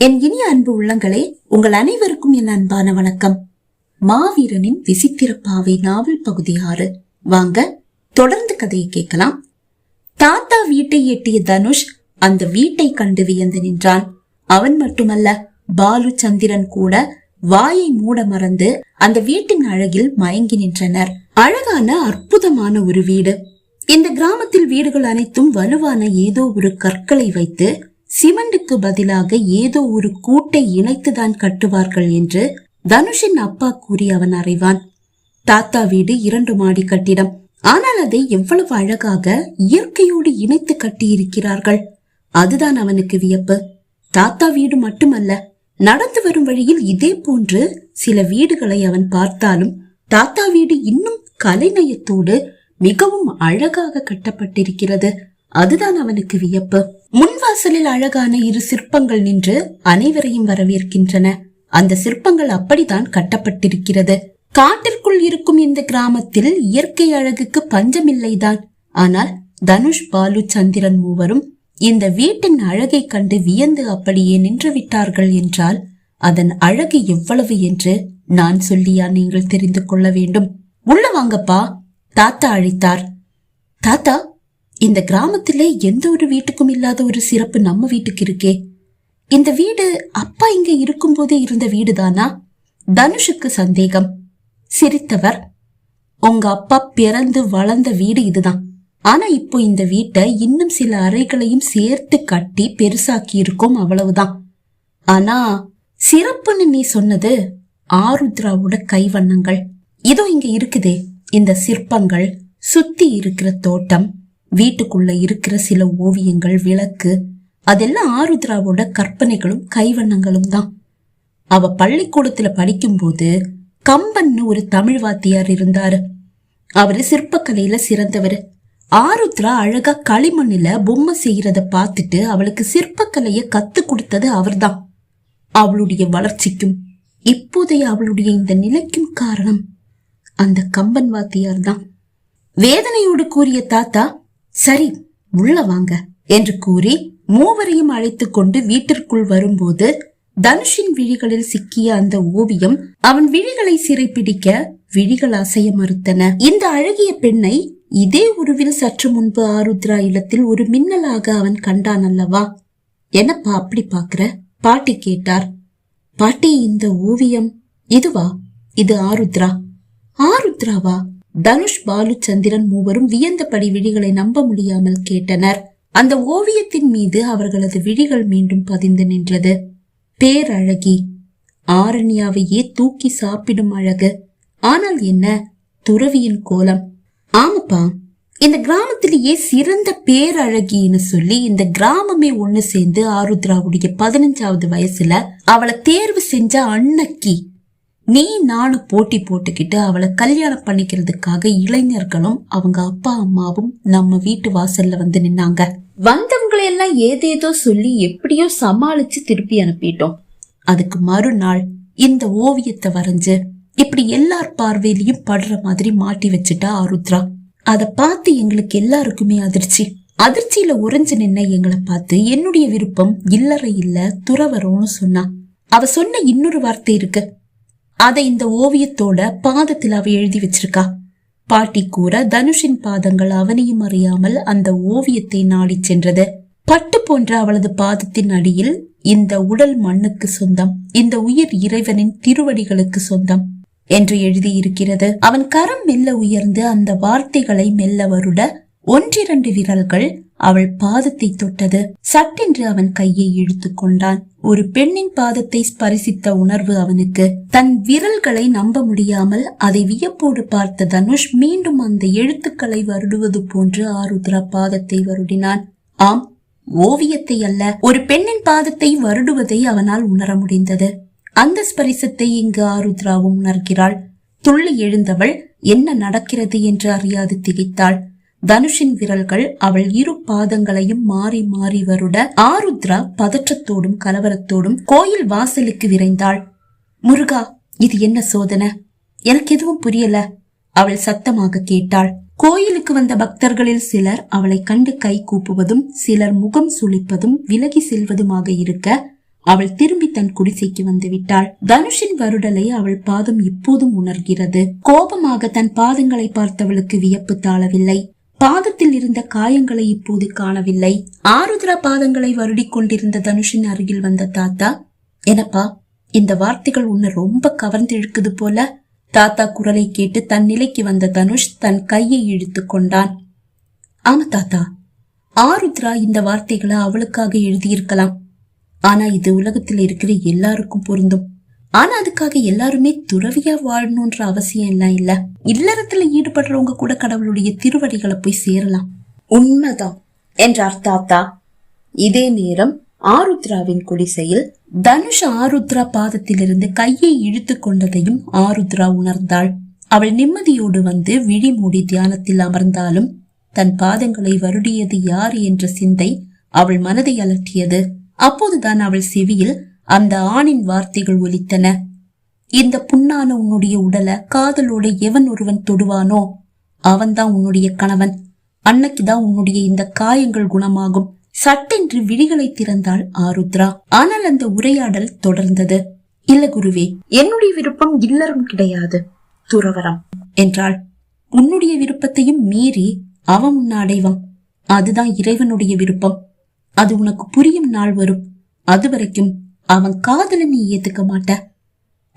என் இனிய அன்பு உள்ளங்களே, உங்கள் அனைவருக்கும் என் அன்பான வணக்கம். மாவீரனின் விசித்திர பாவை நாவல் பகுதி 6. வாங்க தொடர்ந்து கதையை கேட்கலாம். தாத்தா வீட்டை எட்டிய தனுஷ் அந்த வீட்டை கண்டு வியந்து நின்றான். அவன் மட்டுமல்ல, பாலு சந்திரன் கூட வாயை மூட மறந்து அந்த வீட்டின் அழகில் மயங்கி நின்றனர். அழகான அற்புதமான ஒரு வீடு. இந்த கிராமத்தில் வீடுகள் அனைத்தும் வலுவான ஏதோ ஒரு கற்களை வைத்து சிமெண்டுக்கு பதிலாக ஏதோ ஒரு கூட்டை இணைத்துதான் கட்டுவார்கள் என்று தனுஷின் அப்பா கூறி அவன் அறிவான். தாத்தா வீடு 2 மாடி கட்டிடம். ஆனால் அதை எவ்வளவு அழகாக இயற்கையோடு இணைத்து கட்டி இருக்கிறார்கள். அதுதான் அவனுக்கு வியப்பு. தாத்தா வீடு மட்டுமல்ல, நடந்து வரும் வழியில் இதே போன்று சில வீடுகளை அவன் பார்த்தாலும் தாத்தா வீடு இன்னும் கலைநயத்தோடு மிகவும் அழகாக கட்டப்பட்டிருக்கிறது. அதுதான் அவனுக்கு வியப்பு. முன்வாசலில் அழகான 2 சிற்பங்கள் நின்று அனைவரையும் வரவேற்கின்றன. அந்த சிற்பங்கள் அப்படித்தான் கட்டப்பட்டிருக்கிறது. காட்டிற்குள் இருக்கும் இந்த கிராமத்தில் இயற்கை அழகுக்கு பஞ்சமில்லைதான். ஆனால் தனுஷ், பாலு, சந்திரன் மூவரும் இந்த வீட்டின் அழகை கண்டு வியந்து அப்படியே நின்று விட்டார்கள் என்றால் அதன் அழகு எவ்வளவு என்று நான் சொல்லியா நீங்கள் தெரிந்து கொள்ள வேண்டும். உள்ள வாங்கப்பா, தாத்தா அழைத்தார். தாத்தா, இந்த கிராமத்திலே எந்த ஒரு வீட்டுக்கும் இல்லாத ஒரு சிறப்பு நம்ம வீட்டுக்கு இருக்கே. இந்த வீடு அப்பா இங்க இருக்கும் போதே இருந்த வீடுதானா? தனுஷுக்கு சந்தேகம். சிரித்தவர், உங்க அப்பா பிறந்து வளர்ந்த வீடு இதுதான். ஆனா இப்போ இந்த வீட்டை இன்னும் சில அறைகளையும் சேர்த்து கட்டி பெருசாக்கி இருக்கோம், அவ்வளவுதான். ஆனா சிறப்புன்னு நீ சொன்னது ஆருத்ராவோட கைவண்ணங்கள். இதோ இங்க இருக்குதே இந்த சிற்பங்கள், சுத்தி இருக்கிற தோட்டம், வீட்டுக்குள்ள இருக்கிற சில ஓவியங்கள், விளக்கு, அதெல்லாம் ஆருத்ராவோட கற்பனைகளும் கைவண்ணங்களும் தான். அவ பள்ளிக்கூடத்துல படிக்கும் போது கம்பன்னு ஒரு தமிழ் வாத்தியார் இருந்தாரு. அவரு சிற்பக்கலையில சிறந்தவர். ஆருத்ரா அழகா களிமண்ணுல பொம்மை செய்யறத பார்த்துட்டு அவளுக்கு சிற்பக்கலைய கத்து கொடுத்தது அவர்தான். அவளுடைய வளர்ச்சிக்கும் இப்போதைய அவளுடைய இந்த நிலைக்கும் காரணம் அந்த கம்பன் வாத்தியார் தான். வேதனையோடு கூறிய தாத்தா, சரி உள்ள வாங்க என்று கூறி மூவரையும் அழைத்து கொண்டு வீட்டிற்குள் வரும்போது தனுஷின் விழிகளில் சிக்கிய அந்த ஓவியம் அவன் விழிகளை சிறைப்பிடிக்க விழிகள் அசைய மறுத்தன. இந்த அழகிய பெண்ணை இதே உருவில் சற்று முன்பு ஆருத்ரா இல்லத்தில் ஒரு மின்னலாக அவன் கண்டான் அல்லவா? என்னப்பா அப்படி பாக்குற? பாட்டி கேட்டார். பாட்டி, இந்த ஓவியம் இதுவா? இது ஆருத்ரா. ஆருத்ராவா? தனுஷ், பாலு, சந்திரன் மூவரும் வியந்தபடி விழிகளை நம்ப முடியாமல் கேட்டனர். அந்த ஓவியத்தின் மீது அவர்களது விழிகள் மீண்டும் பதிந்து நின்றது. பேரழகி, ஆரண்யாவையே தூக்கி சாப்பிடும் அழகு. ஆனால் என்ன, துறவியின் கோலம். ஆமாப்பா, இந்த கிராமத்திலேயே சிறந்த பேரழகின்னு சொல்லி இந்த கிராமமே ஒண்ணு சேர்ந்து ஆருத்ராவுடைய 15வது வயசுல அவளை தேர்வு செஞ்ச அன்னைக்கு நீ நானும் போட்டி போட்டுக்கிட்டு அவளை கல்யாணம் பண்ணிக்கிறதுக்காக இளைஞர்களும் அவங்க அப்பா அம்மாவும் நம்ம வீட்டு வாசல்ல வந்து நின்னாங்க. வந்தவங்களை எல்லாம் ஏதேதோ சொல்லி எப்படியோ சமாளிச்சு திருப்பி அனுப்பிட்டோம். அதுக்கு மறுநாள் இந்த ஓவியத்தை வரைஞ்சு இப்படி எல்லார் பார்வையிலையும் படுற மாதிரி மாட்டி வச்சுட்டா ஆருத்ரா. அத பார்த்து எங்களுக்கு எல்லாருக்குமே அதிர்ச்சியில உறைஞ்சு நின்ன எங்களை பார்த்து என்னுடைய விருப்பம் இல்லறை இல்ல துறவரோன்னு சொன்னா. அவ சொன்ன இன்னொரு வார்த்தை இருக்கு, அதை இந்த ஓவியத்தோட பாதத்தில் அவ எழுதி வச்சிருக்கா. பாட்டி கூற தனுஷின் பாதங்கள் அவனையும் அறியாமல் அந்த ஓவியத்தை நாடி சென்றது. பட்டு போன்ற அவளது பாதத்தின் அடியில், இந்த உடல் மண்ணுக்கு சொந்தம், இந்த உயிர் இறைவனின் திருவடிகளுக்கு சொந்தம் என்று எழுதியிருக்கிறது. அவன் கரம் மெல்ல உயர்ந்து அந்த வார்த்தைகளை மெல்ல வருட 1-2 விரல்கள் அவள் பாதத்தை தொட்டது. சட்டென்று அவன் கையை இழுத்து கொண்டான். ஒரு பெண்ணின் பாதத்தை ஸ்பரிசித்த உணர்வு அவனுக்கு. தன் விரல்களை நம்ப முடியாமல் அதை வியப்போடு பார்த்த தனுஷ் மீண்டும் அந்த எழுத்துக்களை வருடுவது போன்று ஆருத்ரா பாதத்தை வருடினான். ஆம், ஓவியத்தை அல்ல, ஒரு பெண்ணின் பாதத்தை வருடுவதை அவனால் உணர முடிந்தது. அந்த ஸ்பரிசத்தை இங்கு ஆருத்ராவும் உணர்கிறாள். துள்ளி எழுந்தவள் என்ன நடக்கிறது என்று அறியாது திகைத்தாள். தனுஷின் விரல்கள் அவள் 2 பாதங்களையும் மாறி மாறி வருட ஆருத்ரா பதற்றத்தோடும் கலவரத்தோடும் கோயில் வாசலுக்கு விரைந்தாள். முருகா, இது என்ன சோதனை? எனக்கு எதுவும் புரியல, அவள் சத்தமாக கேட்டாள். கோயிலுக்கு வந்த பக்தர்களில் சிலர் அவளை கண்டு கை கூப்புவதும் சிலர் முகம் சுளிப்பதும் விலகி செல்வதுமாக இருக்க அவள் திரும்பி தன் குடிசைக்கு வந்து விட்டாள். தனுஷின் வருடலை அவள் பாதம் இப்போதும் உணர்கிறது. கோபமாக தன் பாதங்களை பார்த்தவளுக்கு வியப்பு தாழவில்லை. பாதத்தில் இருந்த காயங்களை இப்போது காணவில்லை. ஆருத்ரா பாதங்களை வருடி கொண்டிருந்த தனுஷின் அருகில் வந்த தாத்தா, என்னப்பா இந்த வார்த்தைகள் உன்னை ரொம்ப கவர்ந்து இழுக்குது போல. தாத்தா குரலை கேட்டு தன் நிலைக்கு வந்த தனுஷ் தன் கையை இழுத்து கொண்டான். ஆமா தாத்தா, ஆருத்ரா இந்த வார்த்தைகளை அவளுக்காக எழுதியிருக்கலாம். ஆனா இது உலகத்துல இருக்கிற எல்லாருக்கும் பொருந்தும். ஆனா அதுக்காக எல்லாருமே துறவியா வாழணும்ன்ற அவசியம் எல்லாம் இல்ல. இல்லறத்துல ஈடுபடுறவங்க கூட கடவுளுடைய திருவடிகளை போய் சேரலாம். உண்மைதான் என்றார் தாத்தா. இதே நேரம் ஆருத்ராவின் குடிசையில் தனுஷ் ஆருத்ரா பாதத்திலிருந்து கையை இழுத்து கொண்டதையும் ஆருத்ரா உணர்ந்தாள். அவள் நிம்மதியோடு வந்து விழி மூடி தியானத்தில் அமர்ந்தாலும் தன் பாதங்களை வருடியது யார் என்ற சிந்தை அவள் மனதை அலட்டியது. அப்போதுதான் அவள் செவியில் அந்த ஆணின் வார்த்தைகள் ஒலித்தன. இந்த புண்ணான உன்னுடைய உடலை காதலோட எவன் ஒருவன் தொடுவானோ அவன்தான் உன்னுடைய கணவன். அன்னைக்குதான் உன்னுடைய இந்த காயங்கள் குணமாகும். சட்டென்று விழிகளை திறந்தாள் ஆருத்ரா. ஆனால் அந்த உரையாடல் தொடர்ந்தது. இல்ல குருவே, என்னுடைய விருப்பம் இல்லறம் கிடையாது, துறவரம் என்றாள். உன்னுடைய விருப்பத்தையும் மீறி அவன் உன்னை அடைவான். அதுதான் இறைவனுடைய விருப்பம். அது உனக்கு புரியும் நாள் வரும். அது வரைக்கும் அவன் காதலை நீ ஏத்துக்க மாட்ட.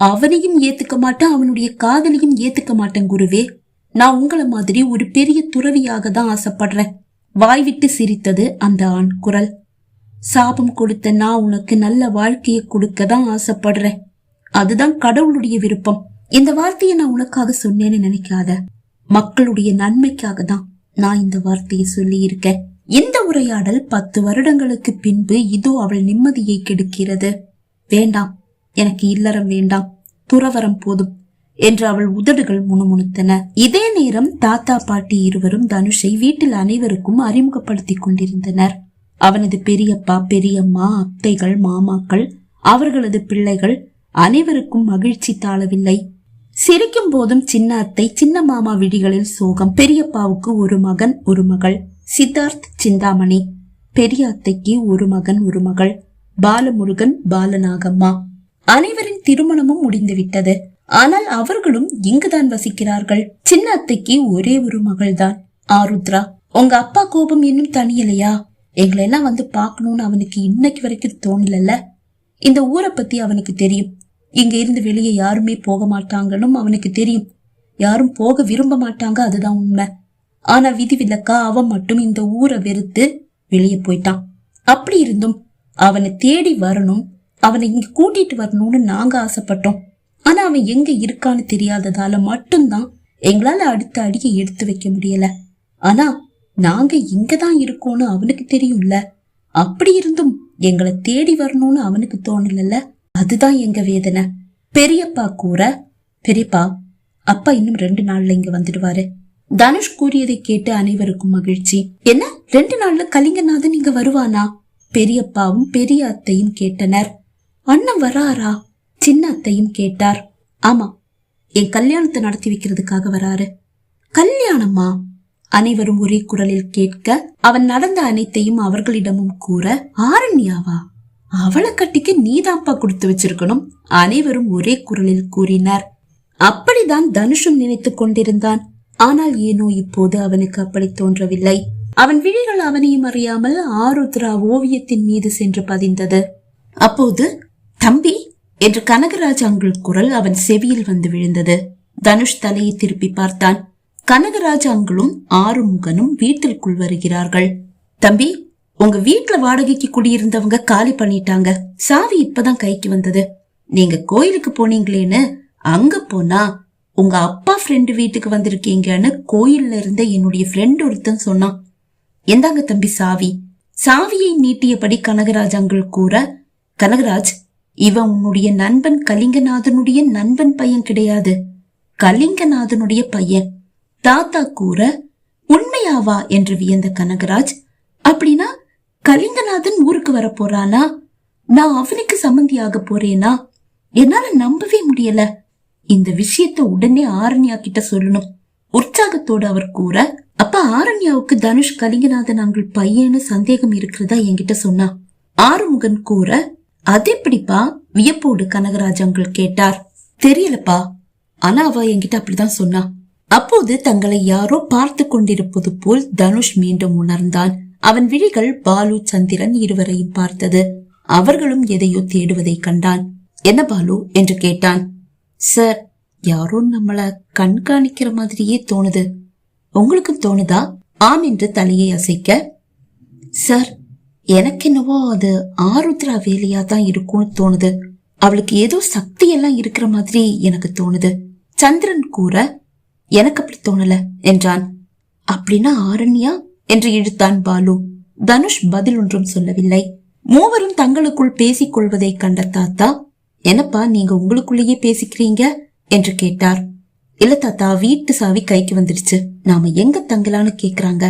அவனையும் ஏத்துக்க மாட்டான், அவனுடைய காதலையும் ஏத்துக்க மாட்டேன் குருவே. நான் உங்களை மாதிரி ஒரு பெரிய துறவியாக தான் ஆசைப்படுறேன். வாய்விட்டு சிரித்தது அந்த ஆண் குரல். சாபம் கொடுத்த நான் உனக்கு நல்ல வாழ்க்கையை கொடுக்க தான் ஆசைப்படுறேன். அதுதான் கடவுளுடைய விருப்பம். இந்த வார்த்தையை நான் உனக்காக சொன்னேன்னு நினைக்காத. மக்களுடைய நன்மைக்காக தான் நான் இந்த வார்த்தையை சொல்லி இருக்கேன். இந்த உரையாடல் 10 வருடங்களுக்கு பின்பு இதோ அவள் நிம்மதியை கெடுக்கிறது. வேண்டாம், எனக்கு இல்லறம் வேண்டாம், துறவரம் போதும் என்று அவள் உதடுகள் முணுமுணுத்தன. இதே நேரம் தாத்தா பாட்டி இருவரும் தனுஷை வீட்டில் அனைவருக்கும் அறிமுகப்படுத்திக் கொண்டிருந்தனர். அவனது பெரியப்பா, பெரியம்மா, அத்தைகள், மாமாக்கள், அவர்களது பிள்ளைகள் அனைவருக்கும் மகிழ்ச்சி தாழவில்லை. சிரிக்கும் போதும் சின்ன அத்தை, சின்ன மாமா விழிகளில் சோகம். பெரியப்பாவுக்கு ஒரு மகன் ஒரு மகள், சித்தார்த், சிந்தாமணி. பெரிய அத்தைக்கு ஒரு மகன் ஒரு மகள், பாலமுருகன், பாலநாகம்மா. அனைவரின் திருமணமும் முடிந்துவிட்டது. ஆனால் அவர்களும் இங்குதான் வசிக்கிறார்கள். சின்ன அத்தைக்கு ஒரே ஒரு மகள் தான், ஆருத்ரா. உங்க அப்பா கோபம் இன்னும் தனியலையா? எங்களெல்லாம் வந்து பாக்கணும்னு அவனுக்கு இன்னைக்கு வரைக்கும் தோணல. இந்த ஊரை பத்தி அவனுக்கு தெரியும். இங்க இருந்து வெளியே யாருமே போக மாட்டாங்கன்னு அவனுக்கு தெரியும். யாரும் போக விரும்ப மாட்டாங்க, அதுதான் உண்மை. ஆனா விதிவிலக்கா அவன் மட்டும் இந்த ஊரை வெறுத்து வெளியே போயிட்டான். அப்படி இருந்தும் அவனை தேடி வரணும், அவனை இங்க கூட்டிட்டு வரணும்னு நாங்க ஆசைப்பட்டோம். ஆனா அவன் எங்க இருக்கான்னு தெரியாததால மட்டும்தான் எங்களால அடுத்த அடியை எடுத்து வைக்க முடியல. ஆனா நாங்க இங்கதான் இருக்கோம்னு அவனுக்கு தெரியும்ல. அப்படி இருந்தும் எங்களை தேடி வரணும்னு அவனுக்கு தோணல. அதுதான் எங்க வேதனை. பெரியப்பா கூற, பெரியப்பா அப்பா இன்னும் 2 நாள்ல இங்க வந்துடுவாரு. தனுஷ் கூறியதை கேட்டு அனைவருக்கும் மகிழ்ச்சி. என்ன 2 நாள்ல கலிங்கநாதன் இங்க வருவானா? பெரியப்பாவும் பெரிய அத்தையும் கேட்டனர். அண்ணன் வராரா? சின்ன அத்தையும் கேட்டார். ஆமா, என் கல்யாணத்தை நடத்தி வைக்கிறதுக்காக வராரு. கல்யாணமா? அனைவரும் ஒரே குரலில் கேட்க அவன் நடந்த அனைத்தையும் அவர்களிடமும் கூற, ஆரண்யாவா? அவளை கட்டிக்க நீதான்ப்பா கொடுத்து வச்சிருக்கணும். அனைவரும் ஒரே குரலில் கூறினார். அப்படிதான் தனுஷும் நினைத்துக் கொண்டிருந்தான். ஆனால் ஏனோ இப்போது அவனுக்கு அப்படி தோன்றவில்லை. அவன் விழிகள் அவனையும் அறியாமல் ஆருத்ரா ஓவியத்தின் மீது சென்று பதிந்தது. அப்போது தம்பி என்று கனகராஜ் அங்குள் குரல் அவன் செவியில் வந்து விழுந்தது. தனுஷ் தலையை திருப்பி பார்த்தான். கனகராஜ் அங்குளும் ஆறுமுகனும் வீட்டிற்குள் வருகிறார்கள். தம்பி, உங்க வீட்டுல வாடகைக்கு குடியிருந்தவங்க காலி பண்ணிட்டாங்க. சாவி இப்பதான் கைக்கு வந்தது. நீங்க கோயிலுக்கு போனீங்களேன்னு அங்க போனா உங்க அப்பா ஃப்ரெண்டு வீட்டுக்கு வந்திருக்கீங்கன்னு கோயில்ல இருந்த என்னுடைய ஃப்ரெண்ட் ஒருத்தன் சொன்னான். எந்தாங்க தம்பி சாவி. சாவியை நீட்டியபடி கனகராஜ் அங்குள் கூற, கனகராஜ், இவன் உன்னுடைய நண்பன் கலிங்கநாதனுடைய நண்பன் பையன் கிடையாது, கலிங்கநாதனுடைய பையன். தாத்தா கூற, உண்மையாவா என்று வியந்த கனகராஜ், அப்படின்னா கலிங்கநாதன் ஊருக்கு வர போறானா? நான் அவனுக்கு சம்மந்தியாக போறேனா? என்னால நம்பவே முடியல. இந்த விஷயத்த உடனே ஆரண்யா கிட்ட சொல்லணும். உற்சாகத்தோடு அவர் கூற, அப்ப ஆரண்யாவுக்கு தனுஷ் கலிங்கநாதன் அங்குள் பையன்னு சந்தேகம் இருக்கிறதா என்கிட்ட சொன்னா. ஆறுமுகன் கூற, அது எப்படிப்பா? வியப்போடு கனகராஜ் அங்கிள் கேட்டார். தெரியலப்பா, ஆனா அவ என்கிட்ட அப்படிதான் சொன்னா. அப்போது தங்களை யாரோ பார்த்து கொண்டிருப்பது போல் தனுஷ் மீண்டும் உணர்ந்தான். அவன் விழிகள் பாலு, சந்திரன் இருவரையும் பார்த்தது. அவர்களும் எதையோ தேடுவதை கண்டான். என்ன பாலு என்று கேட்டான். சார், யாரோ நம்மள கண்காணிக்கிற மாதிரியே தோணுது. உங்களுக்கு தோணுதா? ஆம் என்று தலையை அசைக்க, சார் எனக்கு என்னவோ அது ஆருத்ரா வேலையா தான் இருக்கும்னு தோணுது. அவளுக்கு ஏதோ சக்தி எல்லாம் இருக்கிற மாதிரி எனக்கு தோணுது. சந்திரன் கூற, எனக்கு அப்படி தோணல என்றான். அப்படின்னா ஆரண்யா என்று இழுத்தான் பாலு. தனுஷ் பதில் ஒன்றும் சொல்லவில்லை. மூவரும் தங்களுக்குள் பேசிக் கொள்வதை கண்ட தாத்தா, என்னப்பா நீங்க உங்களுக்குள்ளேயே பேசிக்கிறீங்க என்று கேட்டார். இல்ல தாத்தா, வீட்டு சாவி கைக்கு வந்துடுச்சு, நாம எங்க தங்கலான்னு கேக்குறாங்க.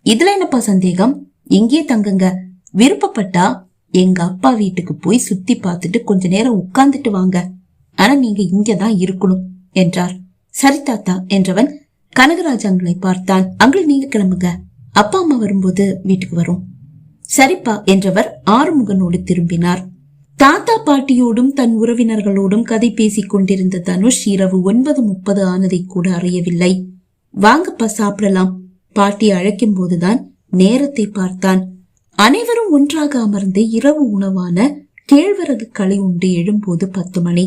இதுல என்னப்பா சந்தேகம்? எங்கேயே தங்குங்க. விருப்பப்பட்டா எங்க அப்பா வீட்டுக்கு போய் சுத்தி பார்த்துட்டு கொஞ்ச நேரம் உட்கார்ந்துட்டு வாங்க. ஆனா நீங்க இங்கதான் இருக்கணும் என்றார். சரி தாத்தா என்றவன் கனகராஜ் அங்களை பார்த்தான். அங்கிள் நீங்க கிளம்புங்க, அப்பா அம்மா வரும்போது வீட்டுக்கு வரும். சரிப்பா என்றவர் ஆறுமுகனோடு திரும்பினார். தாத்தா பாட்டியோடும் தன் உறவினர்களோடும் கதை பேசிக் கொண்டிருந்த தனுஷ் இரவு 9:30 ஆனதை கூட அறியவில்லை. வாங்கப்பா சாப்பிடலாம், பாட்டி அழைக்கும் போதுதான் நேரத்தை பார்த்தான். அனைவரும் ஒன்றாக அமர்ந்து இரவு உணவான கேழ்வரகு களி உண்டு எழும்போது 10 மணி.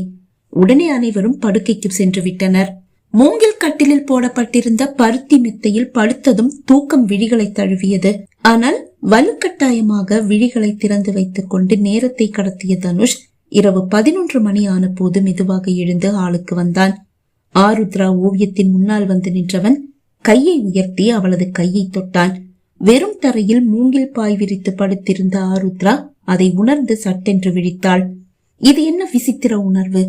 உடனே அனைவரும் படுக்கைக்கு சென்று விட்டனர். மூங்கில் கட்டிலில் போடப்பட்டிருந்த பருத்தி மெத்தையில் படுத்ததும் தூக்கம் விழிகளை தழுவியது. ஆனால் வலுக்கட்டாயமாக விழிகளை திறந்து வைத்துக் கொண்டு நேரத்தை கடத்திய தனுஷ் இரவு 11 மணி ஆன போது மெதுவாக எழுந்து ஆளுக்கு வந்தான். ஆருத்ரா ஓவியத்தின் முன்னால் வந்து நின்றவன் கையை உயர்த்தி அவளது கையை தொட்டான். வெறும் தரையில் மூங்கில் பாய் விரித்து படுத்திருந்த ஆருத்ரா அதை உணர்ந்து சட்டென்று விழித்தாள். இது என்ன விசித்திர உணர்வு?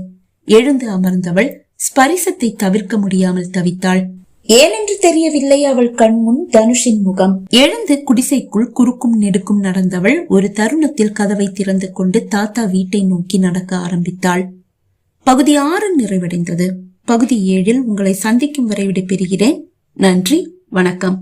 எழுந்து அமர்ந்தவள் ஸ்பரிசத்தை தவிர்க்க முடியாமல் தவித்தாள். ஏனென்று தெரியவில்லை அவள் கண்முன் தனுஷின் முகம். எழுந்து குடிசைக்குள் குறுக்கும் நெடுக்கும் நடந்தவள் ஒரு தருணத்தில் கதவை திறந்து கொண்டு தாத்தா வீட்டை நோக்கி நடக்க ஆரம்பித்தாள். பகுதி 6 நிறைவடைந்தது. பகுதி 7 உங்களை சந்திக்கும் வரை விடைபெறுகிறேன். நன்றி, வணக்கம்.